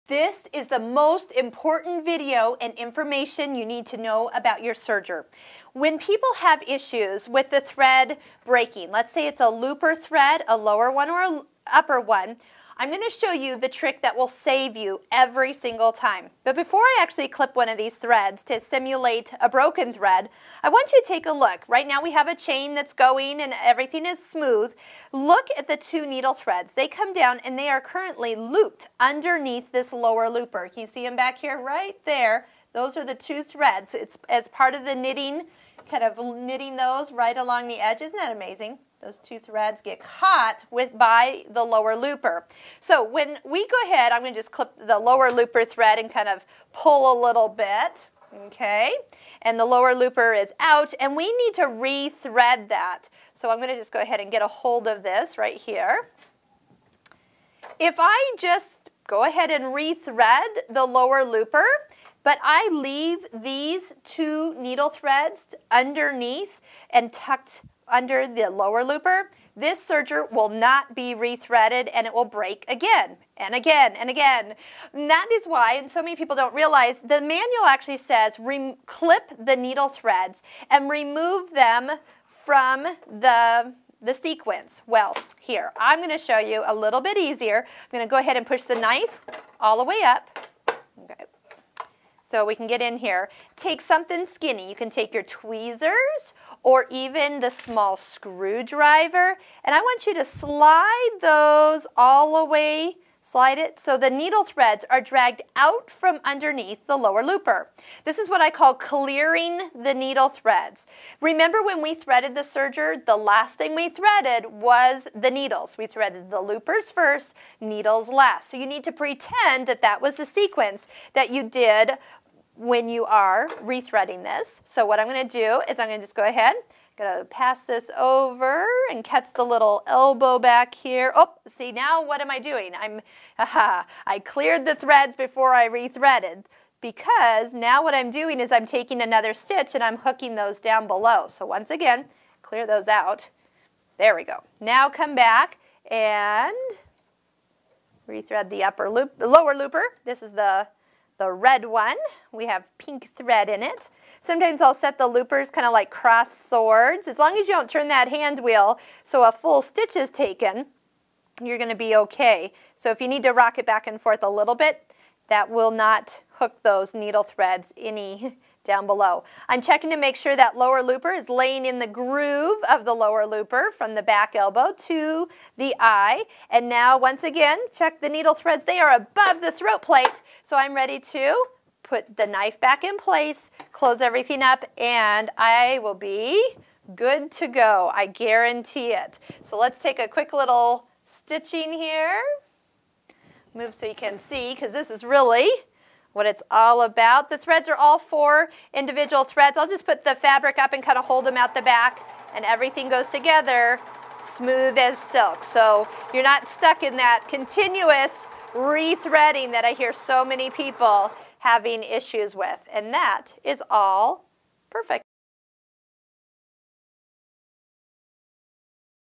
This is the most important video and information you need to know about your serger. When people have issues with the thread breaking, let's say it's a looper thread, a lower one or an upper one, I'm going to show you the trick that will save you every single time. But before I actually clip one of these threads to simulate a broken thread, I want you to take a look. Right now we have a chain that's going and everything is smooth. Look at the two needle threads. They come down and they are currently looped underneath this lower looper. Can you see them back here? Right there. Those are the two threads. It's as part of the knitting, kind of knitting those right along the edge. Isn't that amazing? Those two threads get caught by the lower looper. So when we go ahead, I'm going to just clip the lower looper thread and kind of pull a little bit, okay? And the lower looper is out, and we need to re-thread that. So I'm going to just go ahead and get a hold of this right here. If I just go ahead and re-thread the lower looper, but I leave these two needle threads underneath and tucked under the lower looper, this serger will not be rethreaded and it will break again and again and again. And that is why, and so many people don't realize, the manual actually says clip the needle threads and remove them from the sequence. Well, here, I'm going to show you a little bit easier. I'm going to go ahead and push the knife all the way up. Okay. So we can get in here. Take something skinny. You can take your tweezers or even the small screwdriver. And I want you to slide those all the way, slide it so the needle threads are dragged out from underneath the lower looper. This is what I call clearing the needle threads. Remember when we threaded the serger, the last thing we threaded was the needles. We threaded the loopers first, needles last. So you need to pretend that that was the sequence that you did when you are rethreading this. So what I'm going to do is I'm going to just go ahead, going to pass this over and catch the little elbow back here. Oh, see, now what am I doing? I cleared the threads before I rethreaded, because now what I'm doing is I'm taking another stitch and I'm hooking those down below. So once again, clear those out. There we go. Now come back and rethread the lower looper. This is the red one. We have pink thread in it. Sometimes I'll set the loopers kind of like cross swords. As long as you don't turn that hand wheel so a full stitch is taken, you're going to be okay. So if you need to rock it back and forth a little bit, that will not hook those needle threads any down below. I'm checking to make sure that lower looper is laying in the groove of the lower looper from the back elbow to the eye. And now once again, check the needle threads. They are above the throat plate. So I'm ready to put the knife back in place, close everything up, and I will be good to go. I guarantee it. So let's take a quick little stitching here. Move so you can see, because this is really what it's all about. The threads are all 4 individual threads. I'll just put the fabric up and kind of hold them out the back, and everything goes together smooth as silk. So you're not stuck in that continuous rethreading that I hear so many people having issues with. And that is all perfect.